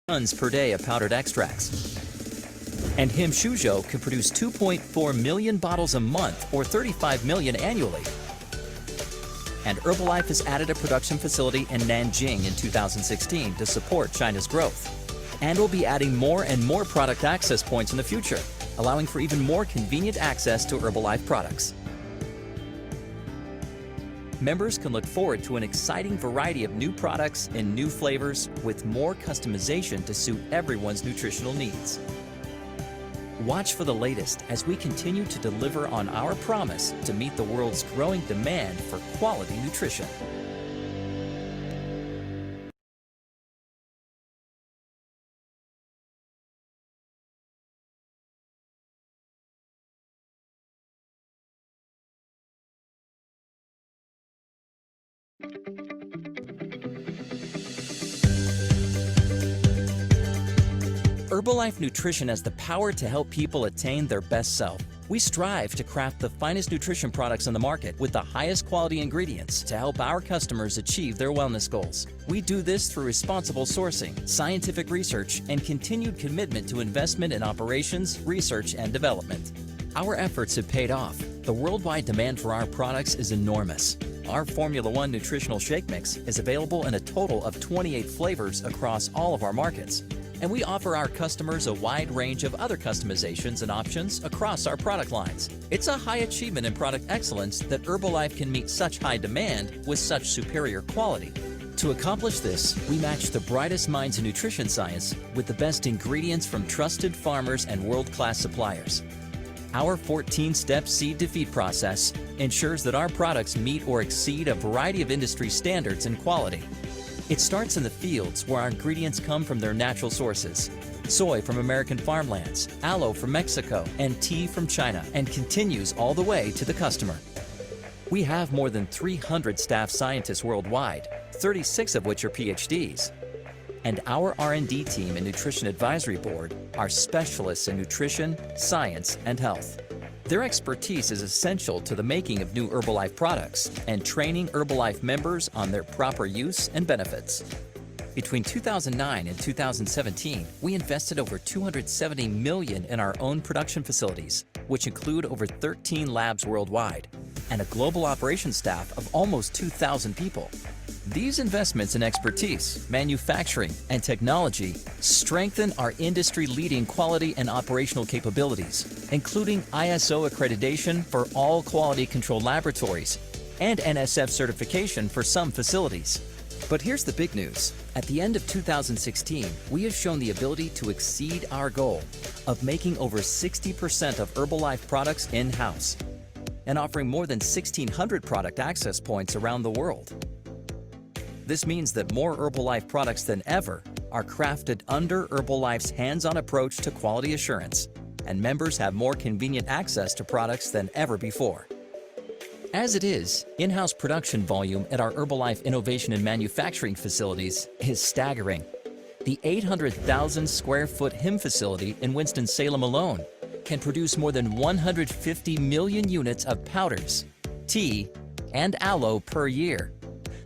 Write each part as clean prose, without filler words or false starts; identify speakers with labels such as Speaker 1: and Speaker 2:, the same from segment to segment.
Speaker 1: tons per day of powdered extracts. And Him Shuzhou can produce 2.4 million bottles a month or 35 million annually. And Herbalife has added a production facility in Nanjing in 2016 to support China's growth. And will be adding more and more product access points in the future, allowing for even more convenient access to Herbalife products. Members can look forward to an exciting variety of new products and new flavors with more customization to suit everyone's nutritional needs. Watch for the latest as we continue to deliver on our promise to meet the world's growing demand for quality nutrition. Herbalife Nutrition has the power to help people attain their best self. We strive to craft the finest nutrition products on the market with the highest quality ingredients to help our customers achieve their wellness goals. We do this through responsible sourcing, scientific research, and continued commitment to investment in operations, research, and development. Our efforts have paid off. The worldwide demand for our products is enormous. Our Formula One nutritional shake mix is available in a total of 28 flavors across all of our markets. And we offer our customers a wide range of other customizations and options across our product lines. It's a high achievement in product excellence that Herbalife can meet such high demand with such superior quality. To accomplish this, we match the brightest minds in nutrition science with the best ingredients from trusted farmers and world-class suppliers. Our 14-step seed to feed process ensures that our products meet or exceed a variety of industry standards and quality. It starts in the fields where our ingredients come from their natural sources. Soy from American farmlands, aloe from Mexico, and tea from China, and continues all the way to the customer. We have more than 300 staff scientists worldwide, 36 of which are PhDs. And our R&D team and Nutrition Advisory Board are specialists in nutrition, science, and health. Their expertise is essential to the making of new Herbalife products and training Herbalife members on their proper use and benefits. Between 2009 and 2017, we invested over $270 million in our own production facilities, which include over 13 labs worldwide and a global operations staff of almost 2,000 people. These investments in expertise, manufacturing, and technology strengthen our industry-leading quality and operational capabilities, including ISO accreditation for all quality control laboratories and NSF certification for some facilities. But here's the big news. At the end of 2016, we have shown the ability to exceed our goal of making over 60% of Herbalife products in-house and offering more than 1,600 product access points around the world. This means that more Herbalife products than ever are crafted under Herbalife's hands-on approach to quality assurance, and members have more convenient access to products than ever before. As it is, in-house production volume at our Herbalife innovation and manufacturing facilities is staggering. The 800,000 square foot Him facility in Winston-Salem alone can produce more than 150 million units of powders, tea, and aloe per year.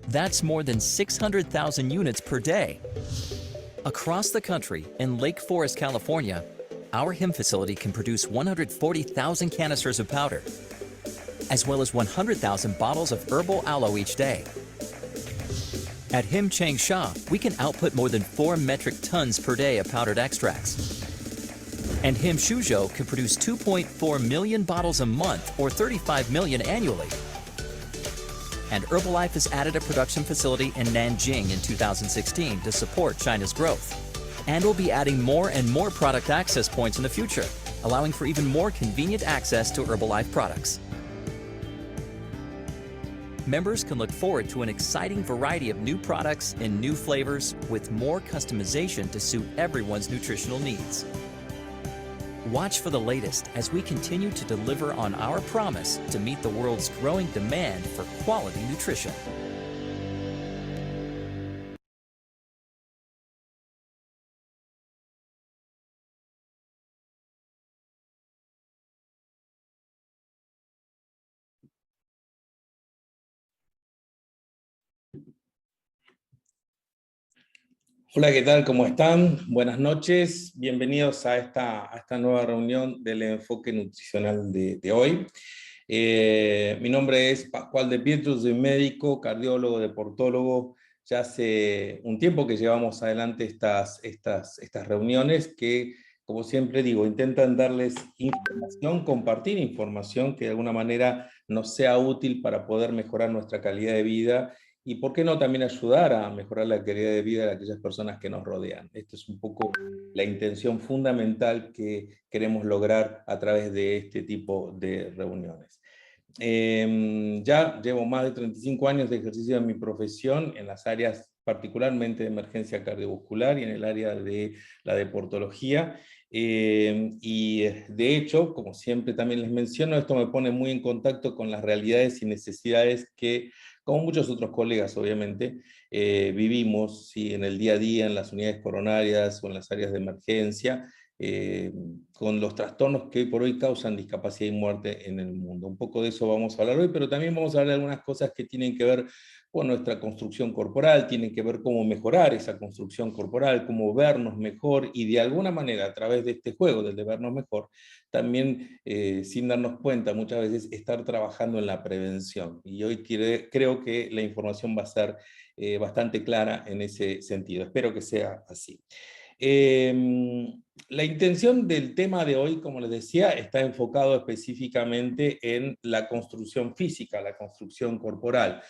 Speaker 1: That's more than 600,000 units per day. Across the country, in Lake Forest, California, our Him facility can produce 140,000 canisters of powder, as well as 100,000 bottles of herbal aloe each day. At Him Changsha, we can output more than 4 metric tons per day of powdered extracts. And Him Shuzhou can produce 2.4 million bottles a month or 35 million annually. And Herbalife has added a production facility in Nanjing in 2016 to support China's growth. And will be adding more and more product access points in the future, allowing for even more convenient access to Herbalife products. Members can look forward to an exciting variety of new products and new flavors with more customization to suit everyone's nutritional needs. Watch for the latest as we continue to deliver on our promise to meet the world's growing demand for quality nutrition.
Speaker 2: Hola, ¿qué tal? ¿Cómo están? Buenas noches. Bienvenidos a esta nueva reunión del enfoque nutricional de hoy. Mi nombre es Pascual de Pietro, soy médico, cardiólogo, deportólogo. Ya hace un tiempo que llevamos adelante estas reuniones que, como siempre digo, intentan darles información, compartir información que de alguna manera nos sea útil para poder mejorar nuestra calidad de vida y, ¿por qué no, también ayudar a mejorar la calidad de vida de aquellas personas que nos rodean? Esta es un poco la intención fundamental que queremos lograr a través de este tipo de reuniones. Ya llevo más de 35 años de ejercicio de mi profesión en las áreas particularmente de emergencia cardiovascular y en el área de la deportología. Y de hecho, como siempre también les menciono, esto me pone muy en contacto con las realidades y necesidades que, como muchos otros colegas obviamente, vivimos, ¿sí?, en el día a día, en las unidades coronarias o en las áreas de emergencia, con los trastornos que hoy por hoy causan discapacidad y muerte en el mundo. Un poco de eso vamos a hablar hoy, pero también vamos a hablar de algunas cosas que tienen que ver con nuestra construcción corporal, tienen que ver cómo mejorar esa construcción corporal, cómo vernos mejor y de alguna manera a través de este juego del de vernos mejor, también sin darnos cuenta muchas veces estar trabajando en la prevención. Y hoy creo que la información va a ser bastante clara en ese sentido. Espero que sea así. La intención del tema de hoy, como les decía, está enfocado específicamente en la construcción física, la construcción corporal.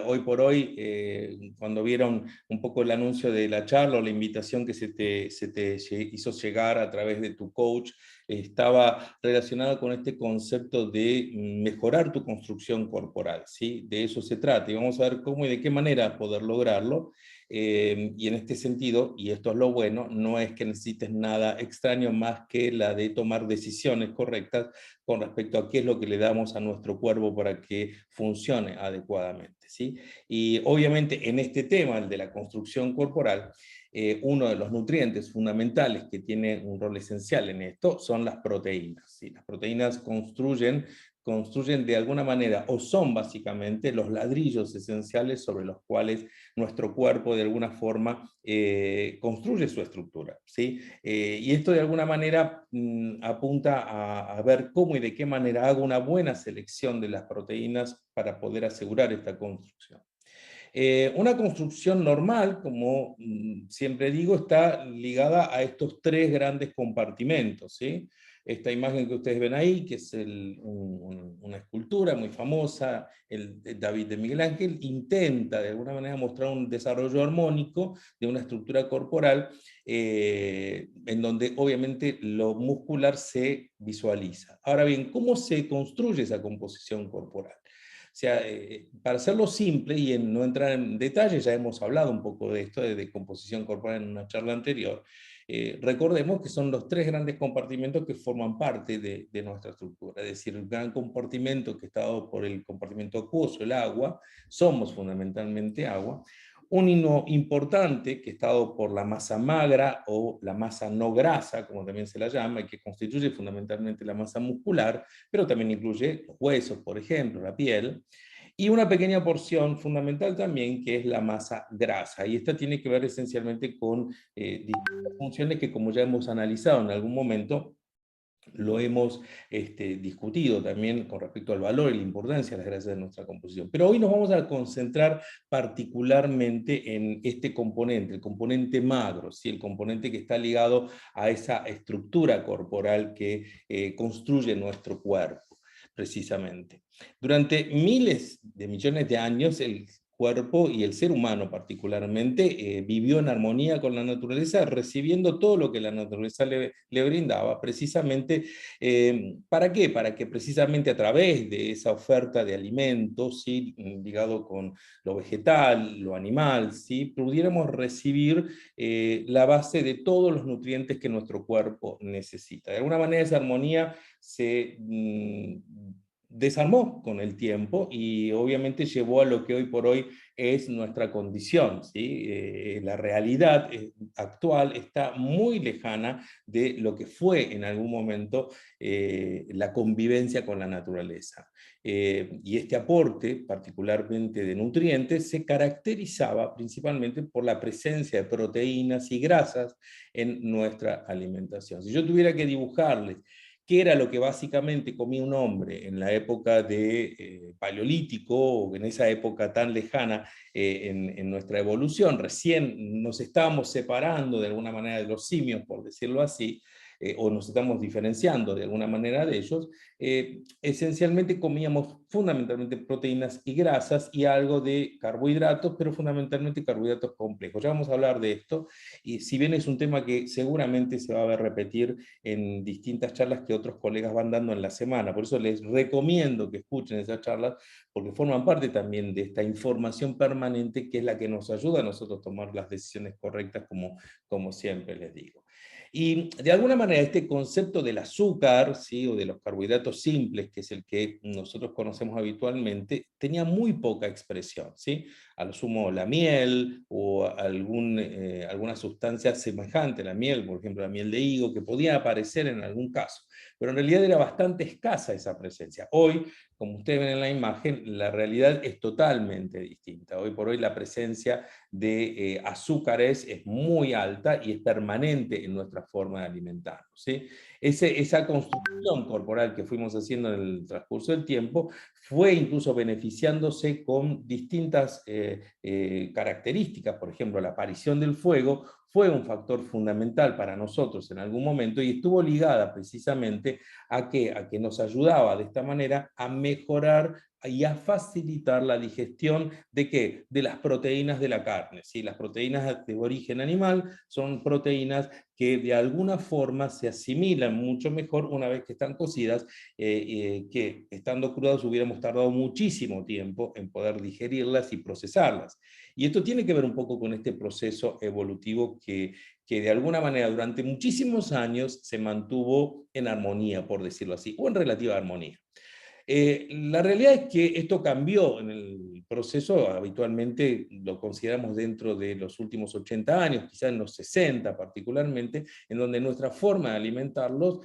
Speaker 2: Hoy por hoy, cuando vieron un poco el anuncio de la charla o la invitación que se te hizo llegar a través de tu coach, estaba relacionada con este concepto de mejorar tu construcción corporal, ¿sí? De eso se trata, y vamos a ver cómo y de qué manera poder lograrlo. Y en este sentido, y esto es lo bueno, no es que necesites nada extraño más que la de tomar decisiones correctas con respecto a qué es lo que le damos a nuestro cuerpo para que funcione adecuadamente, ¿sí? Y obviamente en este tema, el de la construcción corporal, uno de los nutrientes fundamentales que tiene un rol esencial en esto son las proteínas, ¿sí? Las proteínas construyen de alguna manera, o son básicamente los ladrillos esenciales sobre los cuales nuestro cuerpo de alguna forma construye su estructura, ¿sí? Y esto de alguna manera apunta a ver cómo y de qué manera hago una buena selección de las proteínas para poder asegurar esta construcción. Una construcción normal, como siempre digo, está ligada a estos tres grandes compartimentos, ¿sí? Esta imagen que ustedes ven ahí, que es una escultura muy famosa, el David de Miguel Ángel, intenta de alguna manera mostrar un desarrollo armónico de una estructura corporal en donde obviamente lo muscular se visualiza. Ahora bien, ¿cómo se construye esa composición corporal? O sea, para hacerlo simple y en no entrar en detalle, ya hemos hablado un poco de esto, de composición corporal en una charla anterior. Recordemos que son los tres grandes compartimentos que forman parte de nuestra estructura. Es decir, el gran compartimento que está dado por el compartimento acuoso, el agua, somos fundamentalmente agua. Un hino importante que está dado por la masa magra o la masa no grasa, como también se la llama, y que constituye fundamentalmente la masa muscular, pero también incluye los huesos, por ejemplo, la piel, y una pequeña porción fundamental también que es la masa grasa, y esta tiene que ver esencialmente con distintas funciones que, como ya hemos analizado en algún momento, lo hemos discutido también con respecto al valor y la importancia de las grasas de nuestra composición. Pero hoy nos vamos a concentrar particularmente en este componente, el componente magro, ¿sí? El componente que está ligado a esa estructura corporal que construye nuestro cuerpo, precisamente. Durante miles de millones de años, el cuerpo y el ser humano particularmente vivió en armonía con la naturaleza, recibiendo todo lo que la naturaleza le brindaba, precisamente, ¿para qué? Para que precisamente a través de esa oferta de alimentos, ¿sí?, ligado con lo vegetal, lo animal, ¿sí?, pudiéramos recibir la base de todos los nutrientes que nuestro cuerpo necesita. De alguna manera esa armonía se desarmó con el tiempo y obviamente llevó a lo que hoy por hoy es nuestra condición, ¿sí? La realidad actual está muy lejana de lo que fue en algún momento la convivencia con la naturaleza. Y este aporte, particularmente de nutrientes, se caracterizaba principalmente por la presencia de proteínas y grasas en nuestra alimentación. Si yo tuviera que dibujarles qué era lo que básicamente comía un hombre en la época de Paleolítico, o en esa época tan lejana en nuestra evolución, recién nos estábamos separando de alguna manera de los simios, por decirlo así, o nos estamos diferenciando de alguna manera de ellos, esencialmente comíamos fundamentalmente proteínas y grasas y algo de carbohidratos, pero fundamentalmente carbohidratos complejos. Ya vamos a hablar de esto, y si bien es un tema que seguramente se va a ver repetir en distintas charlas que otros colegas van dando en la semana, por eso les recomiendo que escuchen esas charlas, porque forman parte también de esta información permanente que es la que nos ayuda a nosotros a tomar las decisiones correctas, como siempre les digo. Y de alguna manera este concepto del azúcar, ¿sí? O de los carbohidratos simples, que es el que nosotros conocemos habitualmente, tenía muy poca expresión, ¿sí? A lo sumo la miel o alguna sustancia semejante a la miel, por ejemplo la miel de higo, que podía aparecer en algún caso, pero en realidad era bastante escasa esa presencia. Hoy, como ustedes ven en la imagen, la realidad es totalmente distinta. Hoy por hoy la presencia de azúcares es muy alta y es permanente en nuestra forma de alimentarnos, ¿sí? Esa construcción corporal que fuimos haciendo en el transcurso del tiempo fue incluso beneficiándose con distintas características. Por ejemplo, la aparición del fuego fue un factor fundamental para nosotros en algún momento y estuvo ligada precisamente a que nos ayudaba de esta manera a mejorar y a facilitar la digestión de ¿qué? De las proteínas de la carne. ¿Sí? Las proteínas de origen animal son proteínas que de alguna forma se asimilan mucho mejor una vez que están cocidas, que estando crudas hubiéramos tardado muchísimo tiempo en poder digerirlas y procesarlas. Y esto tiene que ver un poco con este proceso evolutivo que de alguna manera durante muchísimos años se mantuvo en armonía, por decirlo así, o en relativa armonía. La realidad es que esto cambió en el proceso, habitualmente lo consideramos dentro de los últimos 80 años, quizás en los 60 particularmente, en donde nuestra forma de alimentarnos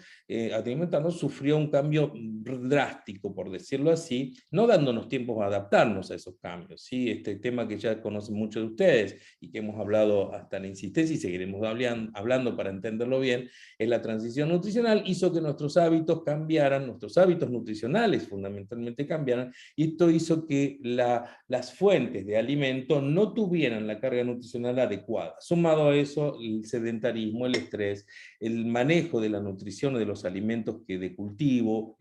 Speaker 2: sufrió un cambio drástico, por decirlo así, no dándonos tiempo a adaptarnos a esos cambios. ¿Sí? Este tema que ya conocen muchos de ustedes y que hemos hablado hasta la insistencia y seguiremos hablando para entenderlo bien, es la transición nutricional, hizo que nuestros hábitos cambiaran, nuestros hábitos nutricionales fundamentalmente cambiaran, y esto hizo que las fuentes de alimento no tuvieran la carga nutricional adecuada. Sumado a eso, el sedentarismo, el estrés, el manejo de la nutrición de los alimentos que de cultivo,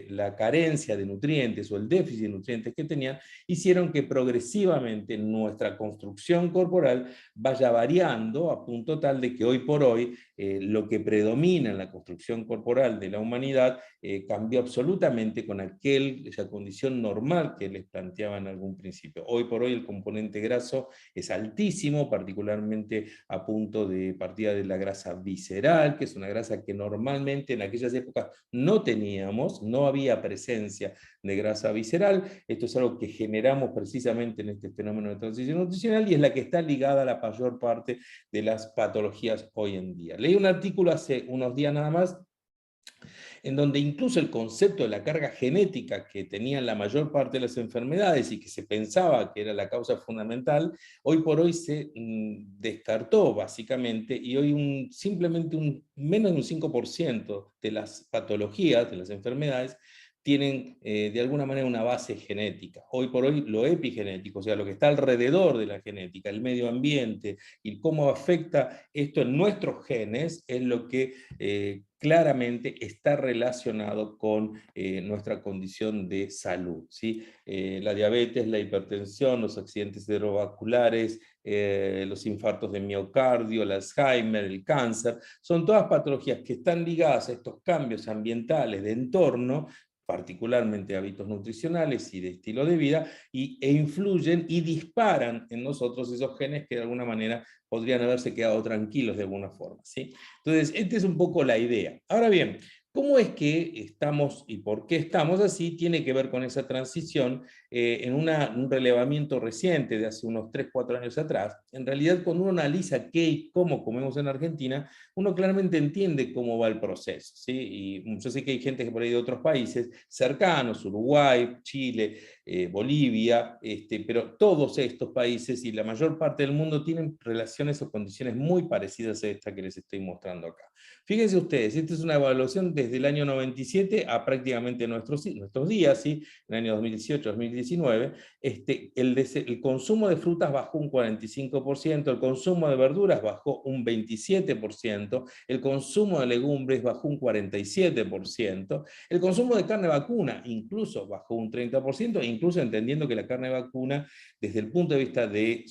Speaker 2: la carencia de nutrientes o el déficit de nutrientes que tenían, hicieron que progresivamente nuestra construcción corporal vaya variando a punto tal de que hoy por hoy lo que predomina en la construcción corporal de la humanidad cambió absolutamente con esa condición normal que les planteaba en algún principio. Hoy por hoy el componente graso es altísimo, particularmente a punto de partida de la grasa visceral, que es una grasa que normalmente en aquellas épocas no teníamos, no había presencia de grasa visceral. Esto es algo que generamos precisamente en este fenómeno de transición nutricional y es la que está ligada a la mayor parte de las patologías hoy en día. Leí un artículo hace unos días nada más en donde incluso el concepto de la carga genética que tenían la mayor parte de las enfermedades y que se pensaba que era la causa fundamental, hoy por hoy se descartó básicamente, y hoy simplemente menos de un 5% de las patologías, de las enfermedades, tienen de alguna manera una base genética. Hoy por hoy lo epigenético, o sea, lo que está alrededor de la genética, el medio ambiente y cómo afecta esto en nuestros genes, es lo que claramente está relacionado con nuestra condición de salud. ¿Sí? La diabetes, la hipertensión, los accidentes cerebrovasculares, los infartos de miocardio, el Alzheimer, el cáncer, son todas patologías que están ligadas a estos cambios ambientales de entorno, particularmente hábitos nutricionales y de estilo de vida, e influyen y disparan en nosotros esos genes que de alguna manera podrían haberse quedado tranquilos de alguna forma. ¿Sí? Entonces, esta es un poco la idea. Ahora bien, ¿Cómo es que estamos y por qué estamos así? Tiene que ver con esa transición en un relevamiento reciente de hace unos 3, 4 años atrás. En realidad, cuando uno analiza qué y cómo comemos en Argentina, uno claramente entiende cómo va el proceso, ¿sí? Y yo sé que hay gente que por ahí de otros países cercanos, Uruguay, Chile, Bolivia, pero todos estos países y la mayor parte del mundo tienen relaciones o condiciones muy parecidas a esta que les estoy mostrando acá. Fíjense ustedes, esta es una evaluación desde el año 97 a prácticamente nuestros días, ¿sí? En el año 2018-2019, el consumo de frutas bajó un 45%, el consumo de verduras bajó un 27%, el consumo de legumbres bajó un 47%, el consumo de carne vacuna incluso bajó un 30%, incluso entendiendo que la carne vacuna, desde el punto de vista de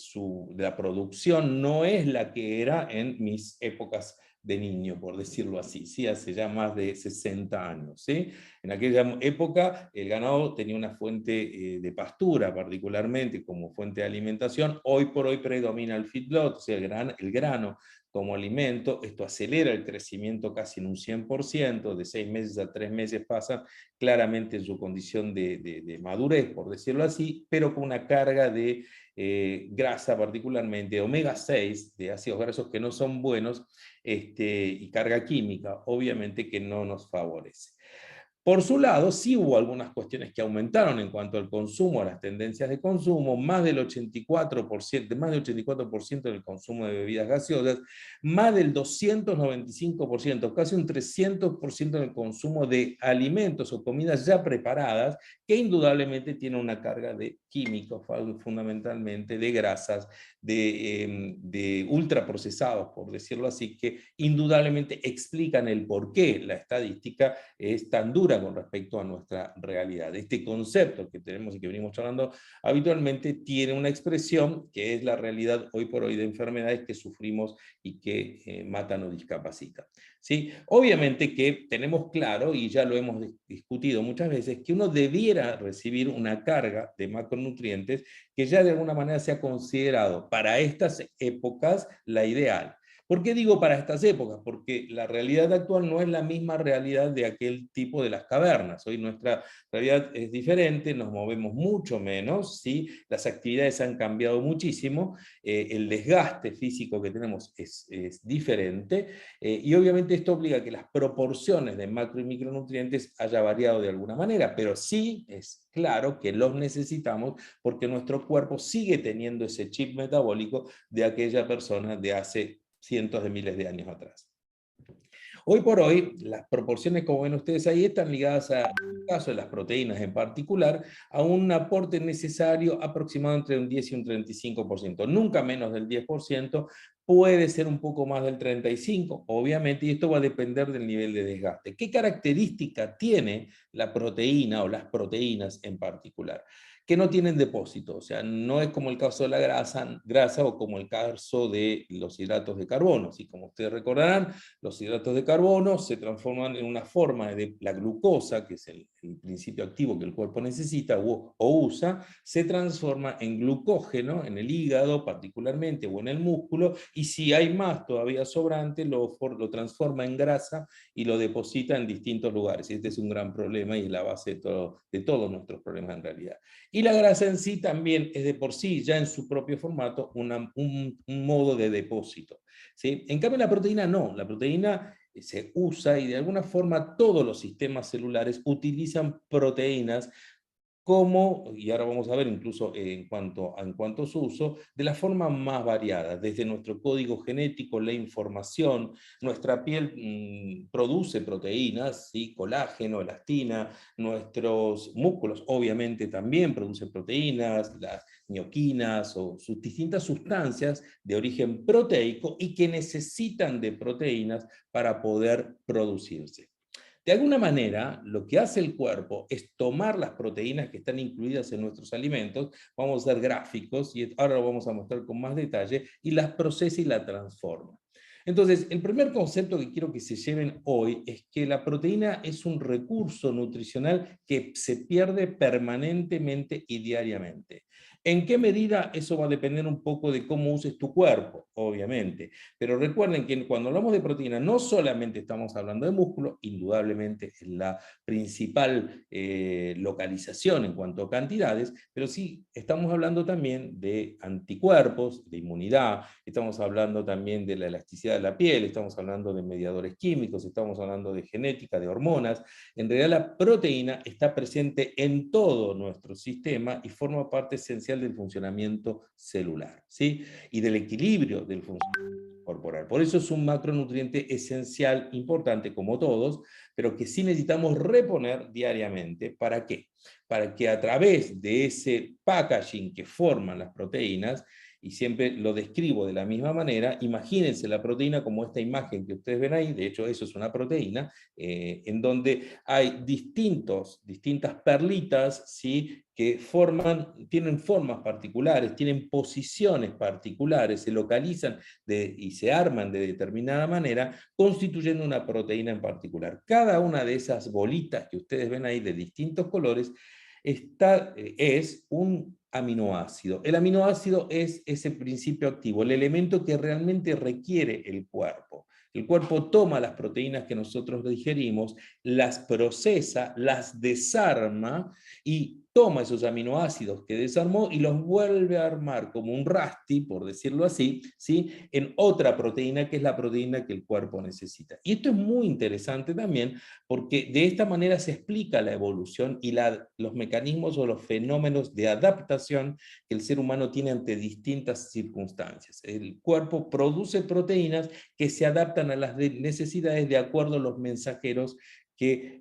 Speaker 2: la producción, no es la que era en mis épocas de niño, por decirlo así, ¿sí? Hace ya más de 60 años. ¿Sí? En aquella época el ganado tenía una fuente de pastura particularmente como fuente de alimentación. Hoy por hoy predomina el feedlot, o sea, el grano como alimento. Esto acelera el crecimiento casi en un 100%, de 6 meses a 3 meses pasa claramente en su condición de madurez, por decirlo así, pero con una carga de grasa particularmente, omega 6, de ácidos grasos que no son buenos, y carga química, obviamente que no nos favorece. Por su lado, sí hubo algunas cuestiones que aumentaron en cuanto al consumo, a las tendencias de consumo, más del 84% del consumo de bebidas gaseosas, más del 295%, casi un 300% en el consumo de alimentos o comidas ya preparadas, que indudablemente tienen una carga de químicos, fundamentalmente de grasas, de ultraprocesados, por decirlo así, que indudablemente explican el por qué la estadística es tan dura con respecto a nuestra realidad. Este concepto que tenemos y que venimos hablando habitualmente tiene una expresión que es la realidad hoy por hoy de enfermedades que sufrimos y que matan o discapacitan. ¿Sí? Obviamente que tenemos claro, y ya lo hemos discutido muchas veces, que uno debiera recibir una carga de macronutrientes que ya de alguna manera se ha considerado para estas épocas la ideal. ¿Por qué digo para estas épocas? Porque la realidad actual no es la misma realidad de aquel tipo de las cavernas. Hoy nuestra realidad es diferente, nos movemos mucho menos, ¿sí? Las actividades han cambiado muchísimo, el desgaste físico que tenemos es diferente, y obviamente esto obliga a que las proporciones de macro y micronutrientes haya variado de alguna manera, pero sí es claro que los necesitamos porque nuestro cuerpo sigue teniendo ese chip metabólico de aquella persona de hace cientos de miles de años atrás. Hoy por hoy, las proporciones, como ven ustedes ahí, están ligadas a, en el caso de las proteínas en particular, a un aporte necesario aproximado entre un 10 y un 35%, nunca menos del 10%, puede ser un poco más del 35%, obviamente, y esto va a depender del nivel de desgaste. ¿Qué característica tiene la proteína o las proteínas en particular? Que no tienen depósito, o sea, no es como el caso de la grasa o como el caso de los hidratos de carbono. Y como ustedes recordarán, los hidratos de carbono se transforman en una forma de la glucosa, que es el principio activo que el cuerpo necesita o usa, se transforma en glucógeno en el hígado particularmente o en el músculo, y si hay más todavía sobrante, lo transforma en grasa y lo deposita en distintos lugares. Y este es un gran problema y es la base de todos nuestros problemas en realidad. Y la grasa en sí también es de por sí, ya en su propio formato, un modo de depósito. ¿Sí? En cambio la proteína no, la proteína se usa y de alguna forma todos los sistemas celulares utilizan proteínas como, y ahora vamos a ver incluso en cuanto a su uso, de la forma más variada, desde nuestro código genético, la información, nuestra piel produce proteínas, ¿sí? Colágeno, elastina, nuestros músculos obviamente también producen proteínas, las mioquinas o sus distintas sustancias de origen proteico y que necesitan de proteínas para poder producirse. De alguna manera, lo que hace el cuerpo es tomar las proteínas que están incluidas en nuestros alimentos, vamos a hacer gráficos, y ahora lo vamos a mostrar con más detalle, y las procesa y las transforma. Entonces, el primer concepto que quiero que se lleven hoy es que la proteína es un recurso nutricional que se pierde permanentemente y diariamente. ¿En qué medida? Eso va a depender un poco de cómo uses tu cuerpo, obviamente. Pero recuerden que cuando hablamos de proteína, no solamente estamos hablando de músculo, indudablemente es la principal localización en cuanto a cantidades, pero sí estamos hablando también de anticuerpos, de inmunidad, estamos hablando también de la elasticidad de la piel, estamos hablando de mediadores químicos, estamos hablando de genética, de hormonas. En realidad la proteína está presente en todo nuestro sistema y forma parte esencial del funcionamiento celular, ¿sí? Y del equilibrio del funcionamiento corporal. Por eso es un macronutriente esencial, importante como todos, pero que sí necesitamos reponer diariamente. ¿Para qué? Para que a través de ese packaging que forman las proteínas, y siempre lo describo de la misma manera, imagínense la proteína como esta imagen que ustedes ven ahí, de hecho eso es una proteína, en donde hay distintas perlitas, ¿sí? Que tienen formas particulares, tienen posiciones particulares, se localizan y se arman de determinada manera, constituyendo una proteína en particular. Cada una de esas bolitas que ustedes ven ahí de distintos colores es un aminoácido. El aminoácido es ese principio activo, el elemento que realmente requiere el cuerpo. El cuerpo toma las proteínas que nosotros digerimos, las procesa, las desarma y toma esos aminoácidos que desarmó y los vuelve a armar como un rasti, por decirlo así, ¿sí? En otra proteína que es la proteína que el cuerpo necesita. Y esto es muy interesante también porque de esta manera se explica la evolución y los mecanismos o los fenómenos de adaptación que el ser humano tiene ante distintas circunstancias. El cuerpo produce proteínas que se adaptan a las necesidades de acuerdo a los mensajeros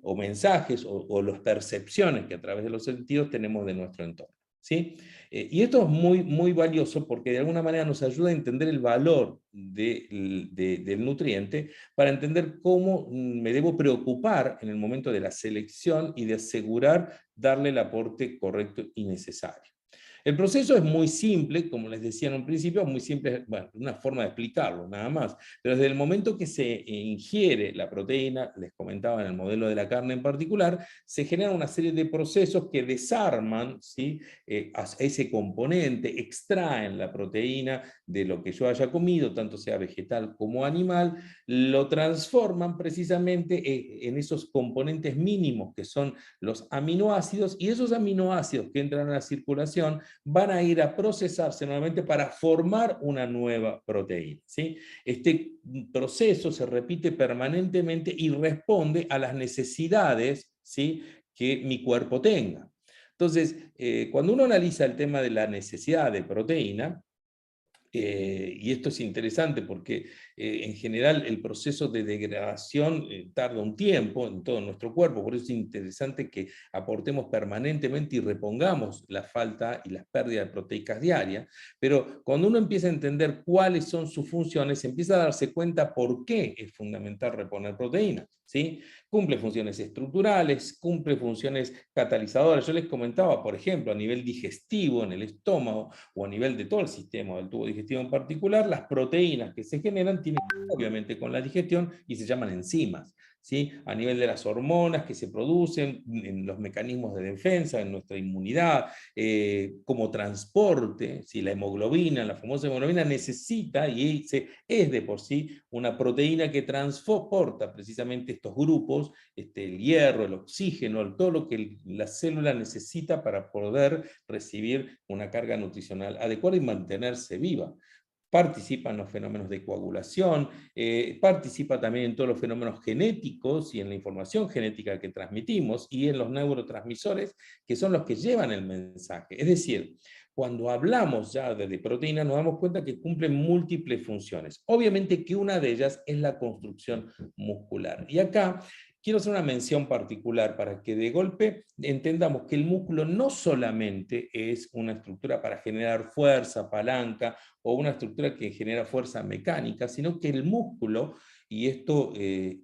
Speaker 2: o mensajes o las percepciones que a través de los sentidos tenemos de nuestro entorno. ¿Sí? Y esto es muy, muy valioso porque de alguna manera nos ayuda a entender el valor del nutriente para entender cómo me debo preocupar en el momento de la selección y de asegurar darle el aporte correcto y necesario. El proceso es muy simple, como les decía en un principio, muy simple, bueno, una forma de explicarlo, nada más. Pero desde el momento que se ingiere la proteína, les comentaba en el modelo de la carne en particular, se genera una serie de procesos que desarman, ¿sí? A ese componente, extraen la proteína de lo que yo haya comido, tanto sea vegetal como animal, lo transforman precisamente en esos componentes mínimos que son los aminoácidos, y esos aminoácidos que entran a la circulación van a ir a procesarse nuevamente para formar una nueva proteína, ¿sí? Este proceso se repite permanentemente y responde a las necesidades, ¿sí? Que mi cuerpo tenga. Entonces, cuando uno analiza el tema de la necesidad de proteína, y esto es interesante porque en general el proceso de degradación tarda un tiempo en todo nuestro cuerpo, por eso es interesante que aportemos permanentemente y repongamos la falta y las pérdidas de proteicas diarias, pero cuando uno empieza a entender cuáles son sus funciones, empieza a darse cuenta por qué es fundamental reponer proteínas, ¿sí? Cumple funciones estructurales, cumple funciones catalizadoras. Yo les comentaba, por ejemplo, a nivel digestivo en el estómago o a nivel de todo el sistema del tubo digestivo en particular, las proteínas que se generan tienen obviamente con la digestión y se llaman enzimas, ¿sí? A nivel de las hormonas que se producen, en los mecanismos de defensa, en nuestra inmunidad, como transporte, ¿sí? La hemoglobina, la famosa hemoglobina necesita y es de por sí una proteína que transporta precisamente estos grupos, el hierro, el oxígeno, todo lo que la célula necesita para poder recibir una carga nutricional adecuada y mantenerse viva. Participa en los fenómenos de coagulación, participa también en todos los fenómenos genéticos y en la información genética que transmitimos y en los neurotransmisores que son los que llevan el mensaje. Es decir, cuando hablamos ya de proteína nos damos cuenta que cumplen múltiples funciones. Obviamente que una de ellas es la construcción muscular. Y acá quiero hacer una mención particular para que de golpe entendamos que el músculo no solamente es una estructura para generar fuerza, palanca, o una estructura que genera fuerza mecánica, sino que el músculo y esto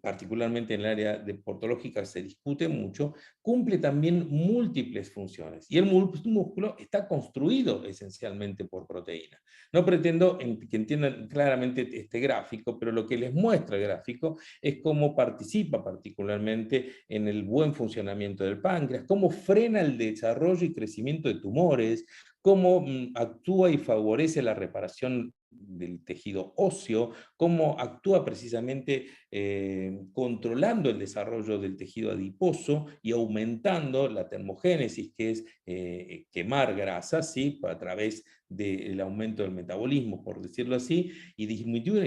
Speaker 2: particularmente en el área deportológica se discute mucho, cumple también múltiples funciones. Y el músculo está construido esencialmente por proteínas. No pretendo que entiendan claramente este gráfico, pero lo que les muestra el gráfico es cómo participa particularmente en el buen funcionamiento del páncreas, cómo frena el desarrollo y crecimiento de tumores, cómo actúa y favorece la reparación del tejido óseo, cómo actúa precisamente controlando el desarrollo del tejido adiposo y aumentando la termogénesis, que es quemar grasa, ¿sí? A través del aumento del metabolismo, por decirlo así, y disminuir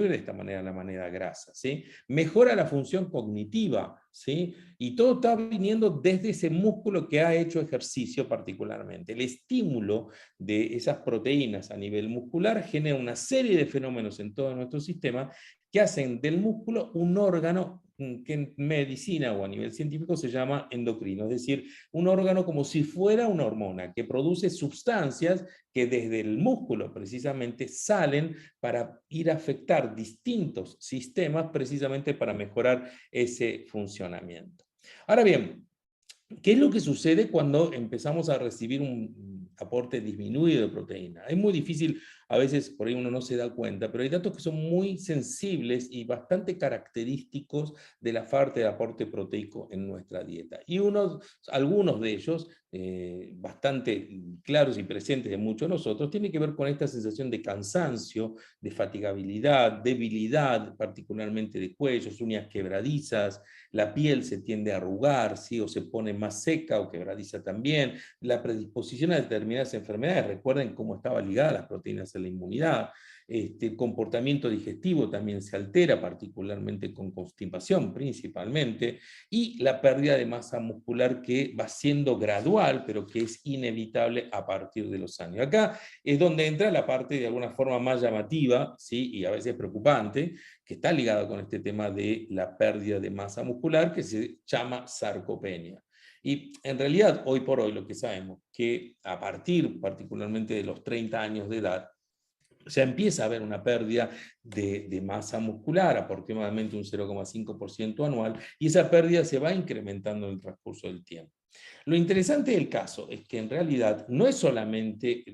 Speaker 2: de esta manera la manera grasa, ¿sí? Mejora la función cognitiva, ¿sí? Y todo está viniendo desde ese músculo que ha hecho ejercicio particularmente. El estímulo de esas proteínas a nivel muscular genera una serie de fenómenos en todo nuestro sistema que hacen del músculo un órgano que en medicina o a nivel científico se llama endocrino, es decir, un órgano como si fuera una hormona que produce sustancias que desde el músculo precisamente salen para ir a afectar distintos sistemas precisamente para mejorar ese funcionamiento. Ahora bien, ¿qué es lo que sucede cuando empezamos a recibir un aporte disminuido de proteína? Es muy difícil, a veces por ahí uno no se da cuenta, pero hay datos que son muy sensibles y bastante característicos de la falta de aporte proteico en nuestra dieta. Y algunos de ellos, bastante claros y presentes de muchos de nosotros, tienen que ver con esta sensación de cansancio, de fatigabilidad, debilidad, particularmente de cuellos, uñas quebradizas, la piel se tiende a arrugar, ¿sí? O se pone más seca o quebradiza también, la predisposición a determinadas enfermedades, recuerden cómo estaba ligada las proteínas a la inmunidad, el comportamiento digestivo también se altera, particularmente con constipación principalmente, y la pérdida de masa muscular que va siendo gradual, pero que es inevitable a partir de los años. Acá es donde entra la parte de alguna forma más llamativa, ¿sí? Y a veces preocupante, que está ligada con este tema de la pérdida de masa muscular, que se llama sarcopenia. Y en realidad, hoy por hoy, lo que sabemos, que a partir particularmente de los 30 años de edad, ya empieza a haber una pérdida de masa muscular, aproximadamente un 0,5% anual, y esa pérdida se va incrementando en el transcurso del tiempo. Lo interesante del caso es que en realidad no es solamente,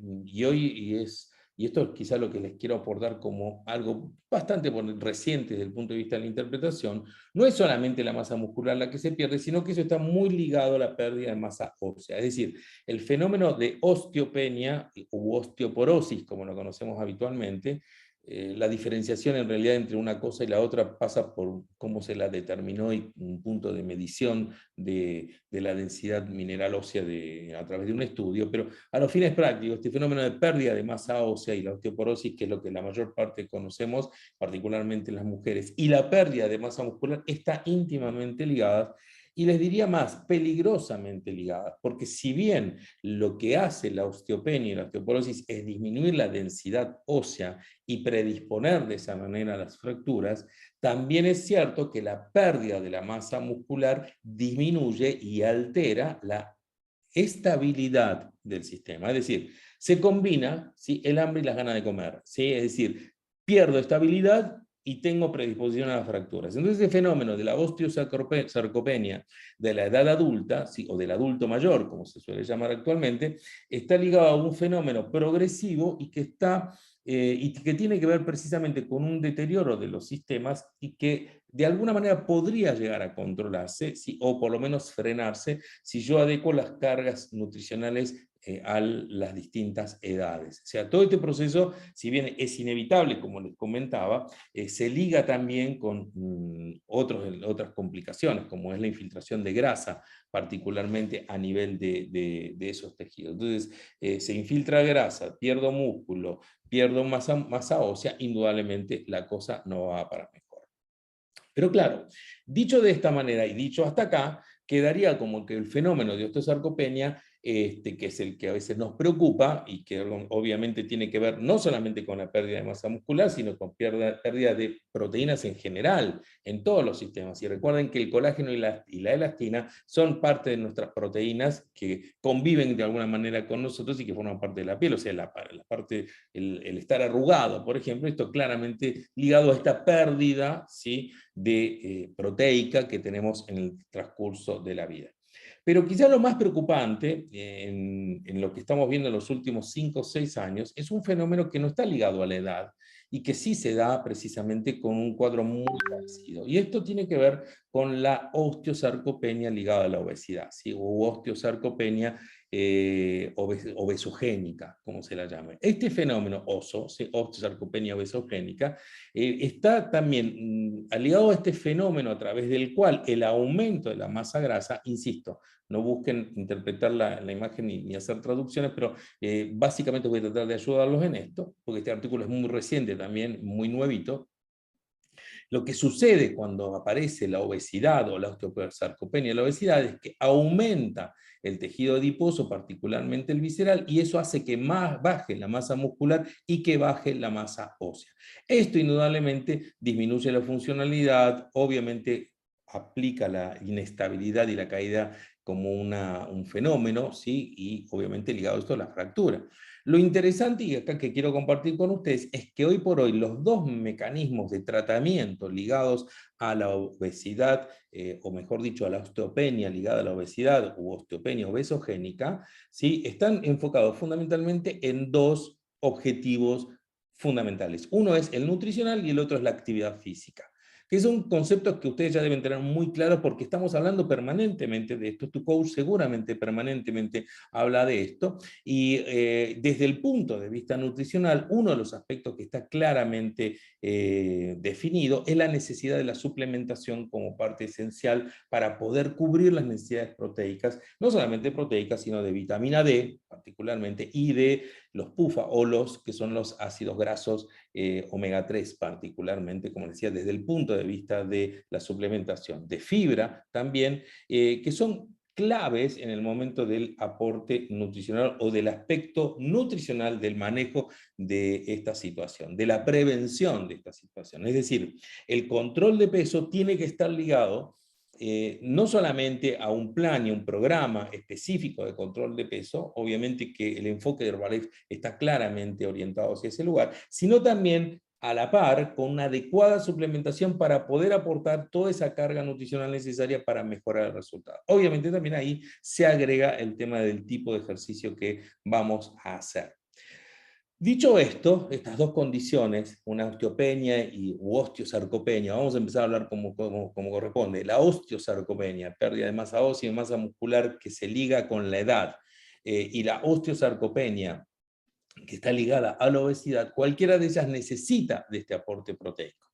Speaker 2: y esto es quizá lo que les quiero aportar como algo bastante reciente desde el punto de vista de la interpretación, no es solamente la masa muscular la que se pierde, sino que eso está muy ligado a la pérdida de masa ósea. Es decir, el fenómeno de osteopenia u osteoporosis, como lo conocemos habitualmente, la diferenciación en realidad entre una cosa y la otra pasa por cómo se la determinó y un punto de medición de la densidad mineral ósea a través de un estudio, pero a los fines prácticos, este fenómeno de pérdida de masa ósea y la osteoporosis, que es lo que la mayor parte conocemos, particularmente en las mujeres, y la pérdida de masa muscular, está íntimamente ligada, y les diría más, peligrosamente ligadas, porque si bien lo que hace la osteopenia y la osteoporosis es disminuir la densidad ósea y predisponer de esa manera las fracturas, también es cierto que la pérdida de la masa muscular disminuye y altera la estabilidad del sistema. Es decir, se combina, ¿sí?, el hambre y las ganas de comer, ¿sí? Es decir, pierdo estabilidad y tengo predisposición a las fracturas. Entonces, ese fenómeno de la osteosarcopenia de la edad adulta, ¿sí?, o del adulto mayor, como se suele llamar actualmente, está ligado a un fenómeno progresivo y que tiene que ver precisamente con un deterioro de los sistemas y que de alguna manera podría llegar a controlarse, ¿sí?, o por lo menos frenarse, si yo adecuo las cargas nutricionales a las distintas edades. O sea, todo este proceso, si bien es inevitable, como les comentaba, se liga también con otras complicaciones, como es la infiltración de grasa, particularmente a nivel de esos tejidos. Entonces, se infiltra grasa, pierdo músculo, pierdo masa ósea, indudablemente la cosa no va para mejor. Pero claro, dicho de esta manera y dicho hasta acá, quedaría como que el fenómeno de osteosarcopenia que es el que a veces nos preocupa y que obviamente tiene que ver no solamente con la pérdida de masa muscular, sino con pérdida de proteínas en general, en todos los sistemas. Y recuerden que el colágeno y la elastina son parte de nuestras proteínas que conviven de alguna manera con nosotros y que forman parte de la piel, o sea, la parte, el estar arrugado, por ejemplo, esto claramente ligado a esta pérdida, ¿sí?, de proteica que tenemos en el transcurso de la vida. Pero quizá lo más preocupante en lo que estamos viendo en los últimos 5 o 6 años es un fenómeno que no está ligado a la edad y que sí se da precisamente con un cuadro muy parecido. Y esto tiene que ver con la osteosarcopenia ligada a la obesidad, ¿sí? O osteosarcopenia obesogénica, como se la llama. Este fenómeno ¿sí?, osteosarcopenia obesogénica, está también ligado a este fenómeno a través del cual el aumento de la masa grasa, insisto, no busquen interpretar la imagen ni hacer traducciones, pero básicamente voy a tratar de ayudarlos en esto, porque este artículo es muy reciente también, muy nuevito. Lo que sucede cuando aparece la obesidad o la osteosarcopenia, la obesidad, es que aumenta el tejido adiposo, particularmente el visceral, y eso hace que baje la masa muscular y que baje la masa ósea. Esto indudablemente disminuye la funcionalidad, obviamente aplica la inestabilidad y la caída como un fenómeno, ¿sí?, y obviamente ligado a esto la fractura. Lo interesante, y acá que quiero compartir con ustedes, es que hoy por hoy los dos mecanismos de tratamiento ligados a la obesidad, o mejor dicho, a la osteopenia ligada a la obesidad u osteopenia obesogénica, ¿sí?, están enfocados fundamentalmente en dos objetivos fundamentales. Uno es el nutricional y el otro es la actividad física, que son conceptos que ustedes ya deben tener muy claros porque estamos hablando permanentemente de esto. Tu coach seguramente permanentemente habla de esto, y desde el punto de vista nutricional, uno de los aspectos que está claramente definido es la necesidad de la suplementación como parte esencial para poder cubrir las necesidades proteicas, no solamente proteicas, sino de vitamina D, particularmente, y de los PUFA, o los que son los ácidos grasos omega 3, particularmente, como decía, desde el punto de vista de la suplementación, de fibra también, que son claves en el momento del aporte nutricional o del aspecto nutricional del manejo de esta situación, de la prevención de esta situación. Es decir, el control de peso tiene que estar ligado no solamente a un plan y un programa específico de control de peso, obviamente que el enfoque de Herbalife está claramente orientado hacia ese lugar, sino también a la par con una adecuada suplementación para poder aportar toda esa carga nutricional necesaria para mejorar el resultado. Obviamente también ahí se agrega el tema del tipo de ejercicio que vamos a hacer. Dicho esto, estas dos condiciones, una osteopenia y osteosarcopenia, vamos a empezar a hablar como corresponde. La osteosarcopenia, pérdida de masa ósea y masa muscular que se liga con la edad, y la osteosarcopenia, que está ligada a la obesidad, cualquiera de ellas necesita de este aporte proteico.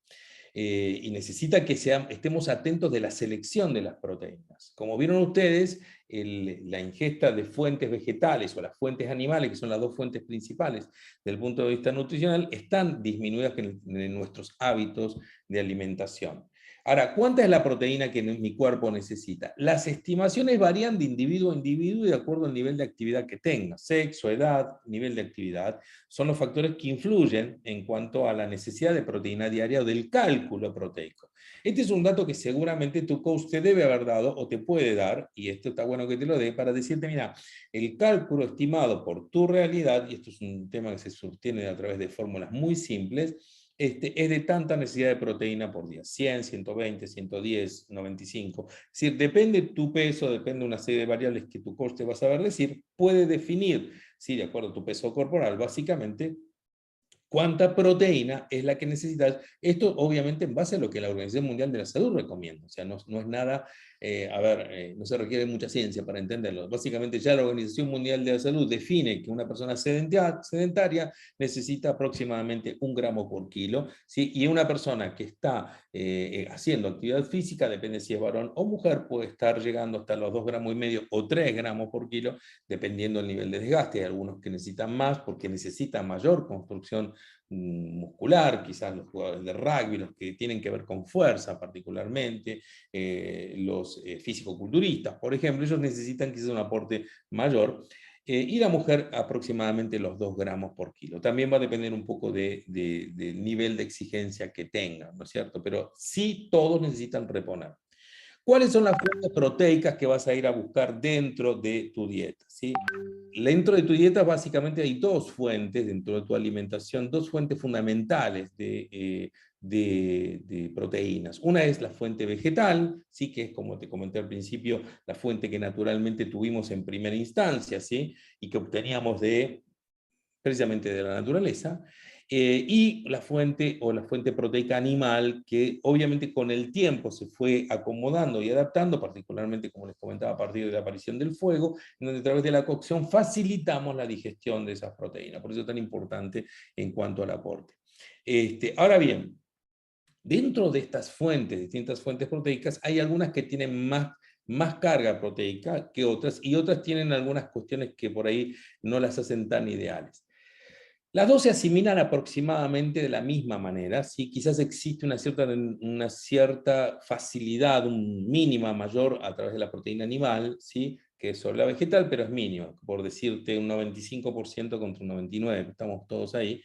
Speaker 2: Y necesita que estemos atentos de la selección de las proteínas. Como vieron ustedes, la ingesta de fuentes vegetales o las fuentes animales, que son las dos fuentes principales desde el punto de vista nutricional, están disminuidas en nuestros hábitos de alimentación. Ahora, ¿cuánta es la proteína que mi cuerpo necesita? Las estimaciones varían de individuo a individuo y de acuerdo al nivel de actividad que tenga. Sexo, edad, nivel de actividad, son los factores que influyen en cuanto a la necesidad de proteína diaria o del cálculo proteico. Este es un dato que seguramente tu coach te debe haber dado o te puede dar, y esto está bueno que te lo dé, para decirte, mira, el cálculo estimado por tu realidad, y esto es un tema que se sostiene a través de fórmulas muy simples, es de tanta necesidad de proteína por día, 100, 120, 110, 95. Es decir, depende tu peso, depende de una serie de variables que tu coach te va a saber decir, puede definir, ¿sí?, de acuerdo a tu peso corporal, básicamente, cuánta proteína es la que necesitas. Esto obviamente en base a lo que la Organización Mundial de la Salud recomienda. O sea, no es nada, no se requiere mucha ciencia para entenderlo. Básicamente ya la Organización Mundial de la Salud define que una persona sedentaria necesita aproximadamente 1 gramo por kilo, ¿sí? Y una persona que está haciendo actividad física, depende si es varón o mujer, puede estar llegando hasta los 2,5 gramos o 3 gramos por kilo, dependiendo del nivel de desgaste. Hay algunos que necesitan más porque necesitan mayor construcción muscular, quizás los jugadores de rugby, los que tienen que ver con fuerza particularmente, los fisicoculturistas, por ejemplo, ellos necesitan quizás un aporte mayor, y la mujer aproximadamente los 2 gramos por kilo. También va a depender un poco del nivel de exigencia que tengan, ¿no es cierto? Pero sí todos necesitan reponer. ¿Cuáles son las fuentes proteicas que vas a ir a buscar dentro de tu dieta? ¿Sí? Dentro de tu dieta básicamente hay 2 fuentes dentro de tu alimentación, 2 fuentes fundamentales de proteínas. Una es la fuente vegetal, ¿sí? Que es, como te comenté al principio, la fuente que naturalmente tuvimos en primera instancia, ¿sí? Y que obteníamos precisamente de la naturaleza, y la fuente proteica animal, que obviamente con el tiempo se fue acomodando y adaptando, particularmente, como les comentaba, a partir de la aparición del fuego, en donde a través de la cocción facilitamos la digestión de esas proteínas. Por eso es tan importante en cuanto al aporte. Ahora bien, dentro de estas fuentes, distintas fuentes proteicas, hay algunas que tienen más carga proteica que otras, y otras tienen algunas cuestiones que por ahí no las hacen tan ideales. Las 2 se asimilan aproximadamente de la misma manera, ¿sí? Quizás existe una cierta facilidad, un mínima mayor a través de la proteína animal, ¿sí? Que es sobre la vegetal, pero es mínima, por decirte un 95% contra un 99%, estamos todos ahí.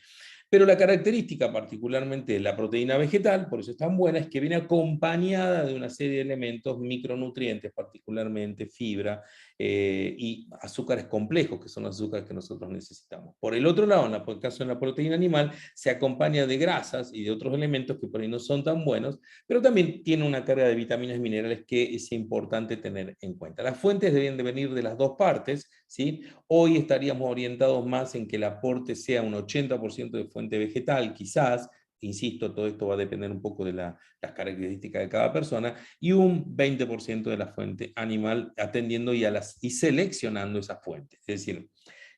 Speaker 2: Pero la característica particularmente de la proteína vegetal, por eso es tan buena, es que viene acompañada de una serie de elementos micronutrientes, particularmente fibra, y azúcares complejos, que son los azúcares que nosotros necesitamos. Por el otro lado, en el caso de la proteína animal, se acompaña de grasas y de otros elementos que por ahí no son tan buenos, pero también tiene una carga de vitaminas y minerales que es importante tener en cuenta. Las fuentes deben de venir de las 2 partes, ¿sí? Hoy estaríamos orientados más en que el aporte sea un 80% de fuente vegetal, quizás, insisto, todo esto va a depender un poco de las características de cada persona, y un 20% de la fuente animal, atendiendo y seleccionando esa fuente. Es decir,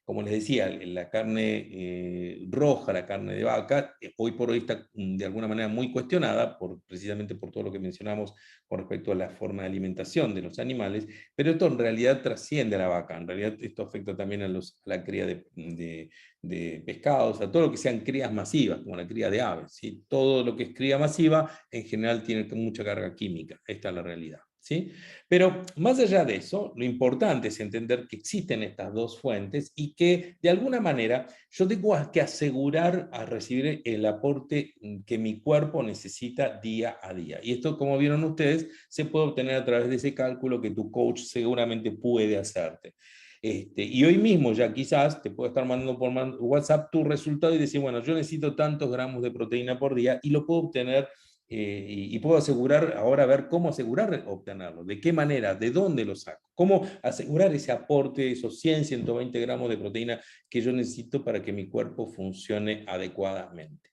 Speaker 2: como les decía, la carne roja, la carne de vaca, hoy por hoy está de alguna manera muy cuestionada, precisamente por todo lo que mencionamos con respecto a la forma de alimentación de los animales, pero esto en realidad trasciende a la vaca. En realidad esto afecta también a la cría de pescados, a todo lo que sean crías masivas, como la cría de aves, ¿sí? Todo lo que es cría masiva en general tiene mucha carga química. Esta es la realidad, ¿sí? Pero más allá de eso, lo importante es entender que existen estas 2 fuentes y que de alguna manera yo tengo que asegurar a recibir el aporte que mi cuerpo necesita día a día. Y esto, como vieron ustedes, se puede obtener a través de ese cálculo que tu coach seguramente puede hacerte. Y hoy mismo ya quizás te puedo estar mandando por WhatsApp tu resultado y decir, bueno, yo necesito tantos gramos de proteína por día, y lo puedo obtener, y puedo asegurar, ahora ver cómo asegurar obtenerlo, de qué manera, de dónde lo saco, cómo asegurar ese aporte, esos 100, 120 gramos de proteína que yo necesito para que mi cuerpo funcione adecuadamente.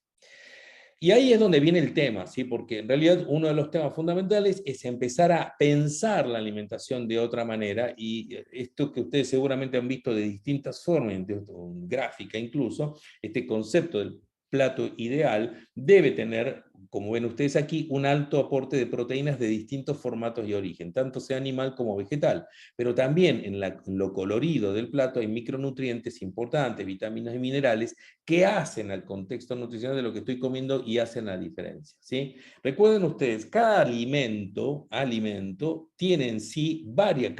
Speaker 2: Y ahí es donde viene el tema, ¿sí? Porque en realidad uno de los temas fundamentales es empezar a pensar la alimentación de otra manera, y esto que ustedes seguramente han visto de distintas formas, de gráfica incluso, este concepto del plato ideal debe tener, como ven ustedes aquí, un alto aporte de proteínas de distintos formatos y origen, tanto sea animal como vegetal, pero también en lo colorido del plato hay micronutrientes importantes, vitaminas y minerales que hacen al contexto nutricional de lo que estoy comiendo y hacen la diferencia, ¿sí? Recuerden ustedes, cada alimento tiene en sí varias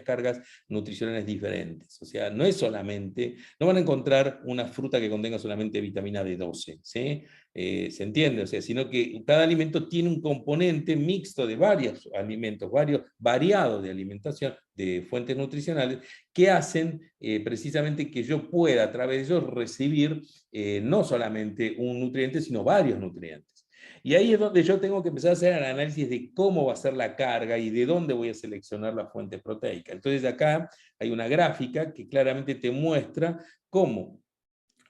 Speaker 2: cargas nutricionales diferentes. O sea, no es solamente, no van a encontrar una fruta que contenga solamente vitamina B12, ¿sí? ¿Se entiende? O sea, sino que cada alimento tiene un componente mixto de varios alimentos, variados de alimentación, de fuentes nutricionales, que hacen precisamente que yo pueda a través de ellos recibir no solamente un nutriente, sino varios nutrientes. Y ahí es donde yo tengo que empezar a hacer el análisis de cómo va a ser la carga y de dónde voy a seleccionar la fuente proteica. Entonces acá hay una gráfica que claramente te muestra cómo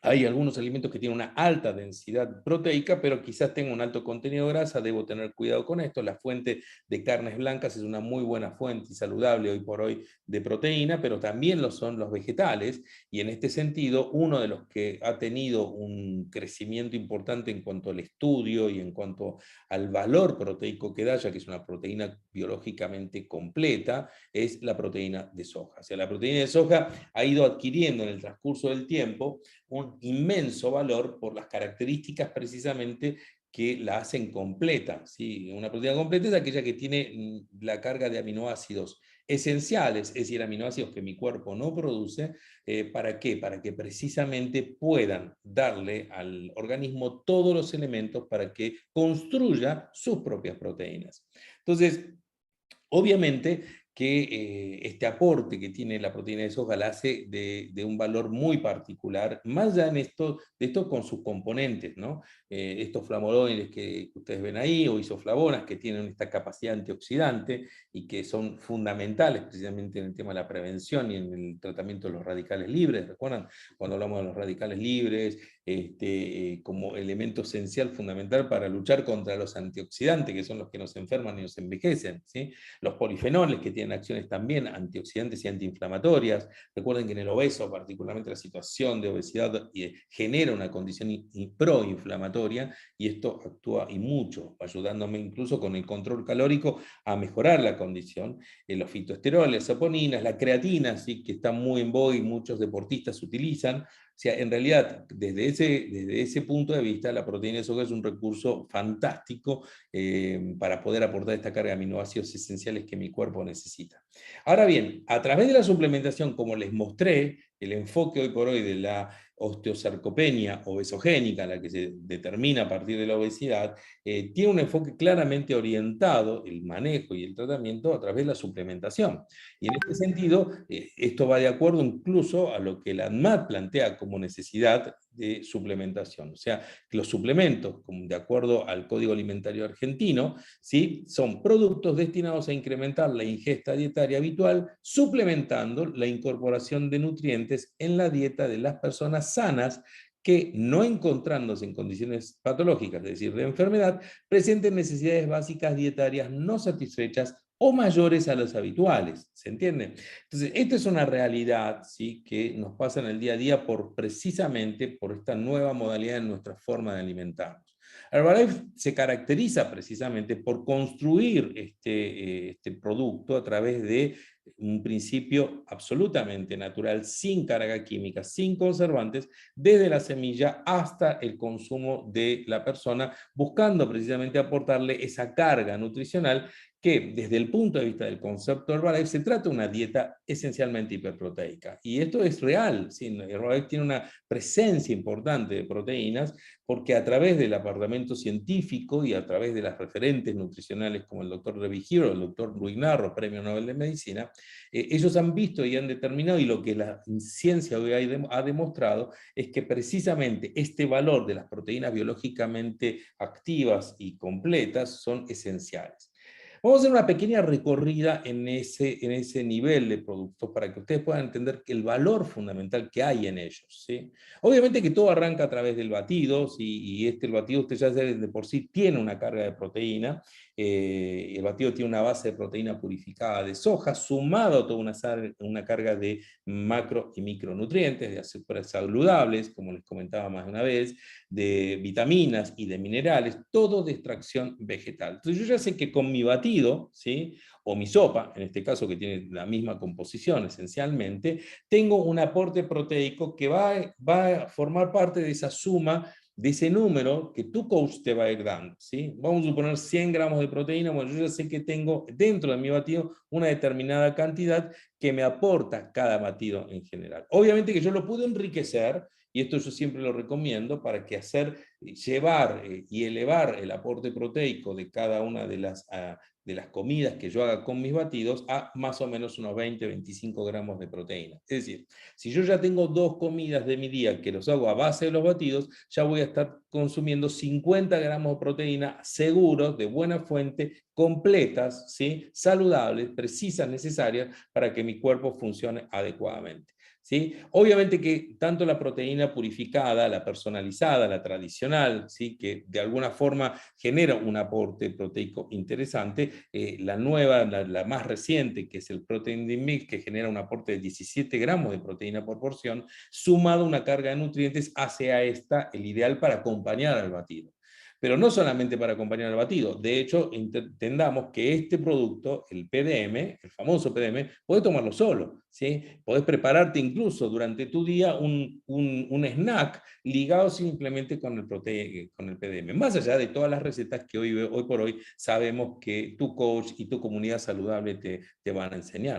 Speaker 2: hay algunos alimentos que tienen una alta densidad proteica, pero quizás tengan un alto contenido de grasa, debo tener cuidado con esto. La fuente de carnes blancas es una muy buena fuente y saludable hoy por hoy de proteína, pero también lo son los vegetales, y en este sentido, uno de los que ha tenido un crecimiento importante en cuanto al estudio y en cuanto al valor proteico que da, ya que es una proteína biológicamente completa, es la proteína de soja. O sea, la proteína de soja ha ido adquiriendo en el transcurso del tiempo un inmenso valor por las características precisamente que la hacen completa, ¿sí? Una proteína completa es aquella que tiene la carga de aminoácidos esenciales, es decir, aminoácidos que mi cuerpo no produce. ¿Para qué? Para que precisamente puedan darle al organismo todos los elementos para que construya sus propias proteínas. Entonces, obviamente que este aporte que tiene la proteína de soja la hace de un valor muy particular, más allá de esto con sus componentes, ¿no? Estos flavonoides que ustedes ven ahí, o isoflavonas, que tienen esta capacidad antioxidante y que son fundamentales precisamente en el tema de la prevención y en el tratamiento de los radicales libres. ¿Recuerdan cuando hablamos de los radicales libres? Como elemento esencial, fundamental para luchar contra los antioxidantes, que son los que nos enferman y nos envejecen, ¿sí? Los polifenoles, que tienen acciones también antioxidantes y antiinflamatorias. Recuerden que en el obeso, particularmente la situación de obesidad, genera una condición proinflamatoria, y esto actúa y mucho, ayudándome incluso con el control calórico a mejorar la condición. Los fitoesteroles, saponinas, la creatina, ¿sí? Que está muy en boga y muchos deportistas utilizan. O sea, en realidad, desde ese punto de vista, la proteína de soja es un recurso fantástico para poder aportar esta carga de aminoácidos esenciales que mi cuerpo necesita. Ahora bien, a través de la suplementación, como les mostré, el enfoque hoy por hoy de la osteosarcopenia obesogénica, la que se determina a partir de la obesidad, tiene un enfoque claramente orientado, el manejo y el tratamiento, a través de la suplementación. Y en este sentido, esto va de acuerdo incluso a lo que la ANMAT plantea como necesidad de suplementación. O sea, que los suplementos, de acuerdo al Código Alimentario Argentino, ¿sí? Son productos destinados a incrementar la ingesta dietaria habitual, suplementando la incorporación de nutrientes en la dieta de las personas sanas que, no encontrándose en condiciones patológicas, es decir, de enfermedad, presenten necesidades básicas dietarias no satisfechas o mayores a las habituales. ¿Se entiende? Entonces, esta es una realidad, ¿sí? Que nos pasa en el día a día precisamente por esta nueva modalidad en nuestra forma de alimentarnos. Herbalife se caracteriza precisamente por construir este producto a través de un principio absolutamente natural, sin carga química, sin conservantes, desde la semilla hasta el consumo de la persona, buscando precisamente aportarle esa carga nutricional que, desde el punto de vista del concepto Herbalife, se trata de una dieta esencialmente hiperproteica. Y esto es real, ¿sí? Herbalife tiene una presencia importante de proteínas, porque a través del apartamento científico y a través de las referentes nutricionales como el doctor Revigiro, el doctor Ruignarro, Premio Nobel de Medicina, ellos han visto y han determinado, y lo que la ciencia hoy ha demostrado, es que precisamente este valor de las proteínas biológicamente activas y completas son esenciales. Vamos a hacer una pequeña recorrida en ese nivel de productos para que ustedes puedan entender que el valor fundamental que hay en ellos, ¿sí? Obviamente que todo arranca a través del batido, ¿sí? Y el batido, usted ya sabe, de por sí tiene una carga de proteína. El batido tiene una base de proteína purificada de soja, sumado a toda una carga de macro y micronutrientes, de azúcares saludables, como les comentaba más de una vez, de vitaminas y de minerales, todo de extracción vegetal. Entonces yo ya sé que con mi batido, ¿sí? O mi sopa, en este caso que tiene la misma composición esencialmente, tengo un aporte proteico que va a formar parte de esa suma, de ese número que tu coach te va a ir dando, ¿sí? Vamos a suponer 100 gramos de proteína. Bueno, yo ya sé que tengo dentro de mi batido una determinada cantidad que me aporta cada batido en general. Obviamente que yo lo puedo enriquecer, y esto yo siempre lo recomiendo para que llevar y elevar el aporte proteico de cada una de las comidas que yo haga con mis batidos a más o menos unos 20-25 gramos de proteína. Es decir, si yo ya tengo 2 comidas de mi día que los hago a base de los batidos, ya voy a estar consumiendo 50 gramos de proteína seguros, de buena fuente, completas, ¿sí? Saludables, precisas, necesarias para que mi cuerpo funcione adecuadamente. ¿Sí? Obviamente que tanto la proteína purificada, la personalizada, la tradicional, ¿sí? Que de alguna forma genera un aporte proteico interesante, la nueva, la más reciente, que es el Protein Mix, que genera un aporte de 17 gramos de proteína por porción, sumado a una carga de nutrientes, hace a esta el ideal para acompañar al batido. pero no solamente para acompañar el batido. De hecho, entendamos que este producto, el PDM, el famoso PDM, podés tomarlo solo, ¿sí? Podés prepararte incluso durante tu día un snack ligado simplemente con con el PDM. Más allá de todas las recetas que hoy por hoy sabemos que tu coach y tu comunidad saludable te van a enseñar.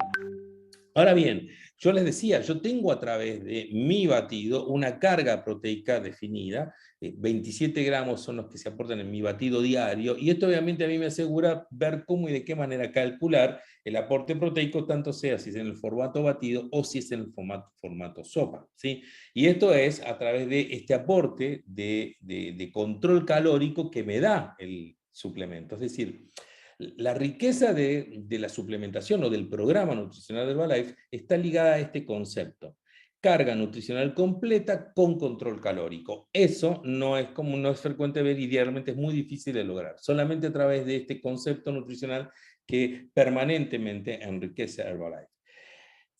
Speaker 2: Ahora bien, yo les decía, yo tengo a través de mi batido una carga proteica definida, 27 gramos son los que se aportan en mi batido diario, y esto obviamente a mí me asegura ver cómo y de qué manera calcular el aporte proteico, tanto sea si es en el formato batido o si es en el formato sopa, ¿sí? Y esto es a través de este aporte de control calórico que me da el suplemento, es decir, la riqueza de la suplementación o del programa nutricional de Herbalife está ligada a este concepto. Carga nutricional completa con control calórico. Eso no es común, no es frecuente ver y idealmente es muy difícil de lograr. Solamente a través de este concepto nutricional que permanentemente enriquece a Herbalife.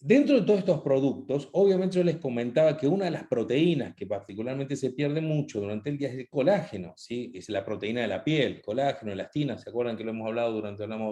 Speaker 2: Dentro de todos estos productos, obviamente yo les comentaba que una de las proteínas que particularmente se pierde mucho durante el día es el colágeno, ¿sí? Es la proteína de la piel, colágeno, elastina, ¿se acuerdan que lo hemos hablado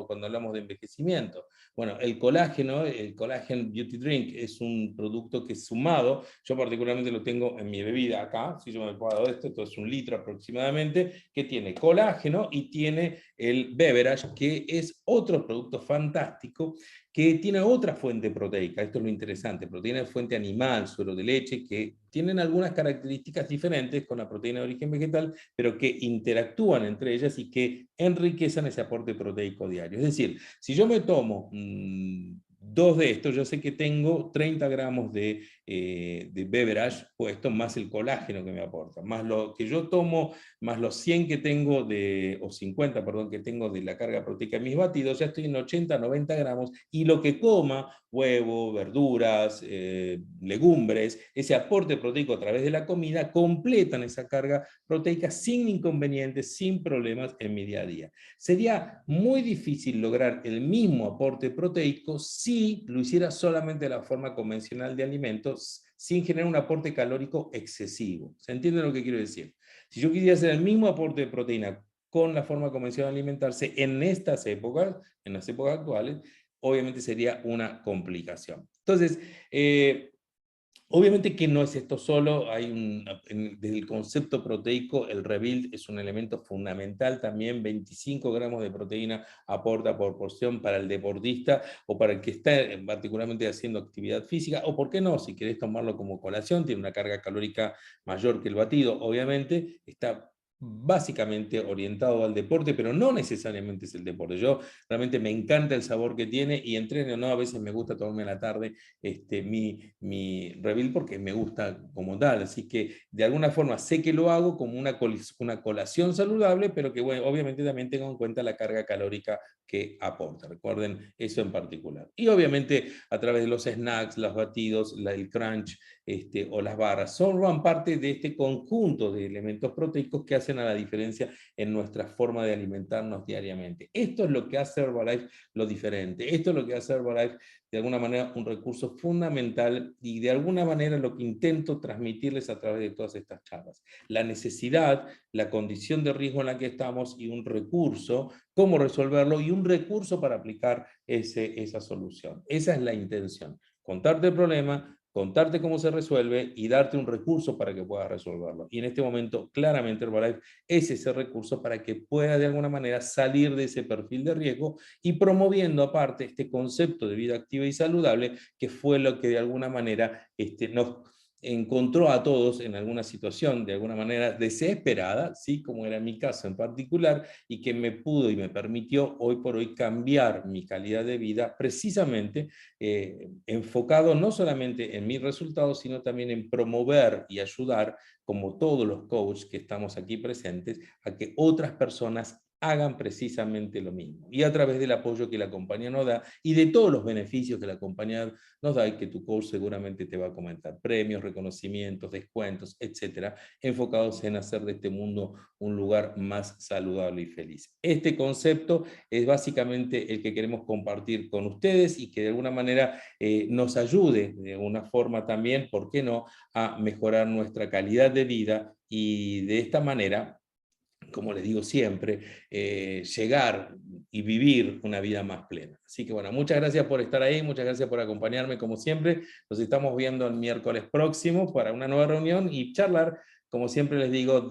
Speaker 2: cuando hablamos de envejecimiento? Bueno, el Collagen Beauty Drink es un producto que es sumado, yo particularmente lo tengo en mi bebida acá, si yo me he probado esto es 1 litro aproximadamente, que tiene colágeno y tiene el beverage, que es otro producto fantástico que tiene otra fuente proteica, esto es lo interesante, proteína de fuente animal, suero de leche, que tienen algunas características diferentes con la proteína de origen vegetal, pero que interactúan entre ellas y que enriquecen ese aporte proteico diario. Es decir, si yo me tomo 2 de estos, yo sé que tengo 30 gramos de beverage puesto, más el colágeno que me aporta, más lo que yo tomo, más los 100 que tengo o 50, perdón, que tengo de la carga proteica en mis batidos, ya estoy en 80, 90 gramos, y lo que coma, huevo, verduras, legumbres, ese aporte proteico a través de la comida, completan esa carga proteica sin inconvenientes, sin problemas en mi día a día. Sería muy difícil lograr el mismo aporte proteico si lo hiciera solamente de la forma convencional de alimentos, sin generar un aporte calórico excesivo. ¿Se entiende lo que quiero decir? Si yo quisiera hacer el mismo aporte de proteína con la forma convencional de alimentarse en estas épocas, en las épocas actuales, obviamente sería una complicación. Entonces, obviamente que no es esto solo, desde el concepto proteico, el Rebuild es un elemento fundamental también, 25 gramos de proteína aporta por porción para el deportista o para el que está particularmente haciendo actividad física, o por qué no, si querés tomarlo como colación, tiene una carga calórica mayor que el batido, obviamente, está básicamente orientado al deporte, pero no necesariamente es el deporte. Yo realmente me encanta el sabor que tiene y entreno, ¿no? A veces me gusta tomarme a la tarde mi Reveal porque me gusta como tal, así que de alguna forma sé que lo hago como una colación saludable, pero que bueno, obviamente también tengo en cuenta la carga calórica que aporta, recuerden eso en particular. Y obviamente a través de los snacks, los batidos, el crunch o las barras, son parte de este conjunto de elementos proteicos que hacen a la diferencia en nuestra forma de alimentarnos diariamente. Esto es lo que hace Herbalife lo diferente, esto es lo que hace Herbalife de alguna manera un recurso fundamental y de alguna manera lo que intento transmitirles a través de todas estas charlas. La necesidad, la condición de riesgo en la que estamos y un recurso, cómo resolverlo y un recurso para aplicar esa solución. Esa es la intención, contarte el problema, contarte cómo se resuelve y darte un recurso para que puedas resolverlo. Y en este momento, claramente, Herbalife es ese recurso para que pueda de alguna manera salir de ese perfil de riesgo y promoviendo aparte este concepto de vida activa y saludable, que fue lo que de alguna manera nos encontró a todos en alguna situación de alguna manera desesperada, ¿sí? Como era mi caso en particular, y que me pudo y me permitió hoy por hoy cambiar mi calidad de vida precisamente enfocado no solamente en mis resultados, sino también en promover y ayudar, como todos los coaches que estamos aquí presentes, a que otras personas hagan precisamente lo mismo. Y a través del apoyo que la compañía nos da y de todos los beneficios que la compañía nos da y que tu coach seguramente te va a comentar, premios, reconocimientos, descuentos, etcétera, enfocados en hacer de este mundo un lugar más saludable y feliz. Este concepto es básicamente el que queremos compartir con ustedes y que de alguna manera nos ayude de una forma también, ¿por qué no?, a mejorar nuestra calidad de vida y de esta manera como les digo siempre, llegar y vivir una vida más plena. Así que bueno, muchas gracias por estar ahí, muchas gracias por acompañarme como siempre. Nos estamos viendo el miércoles próximo para una nueva reunión y charlar, como siempre les digo,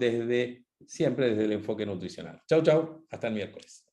Speaker 2: siempre desde el enfoque nutricional. Chau, chau, hasta el miércoles.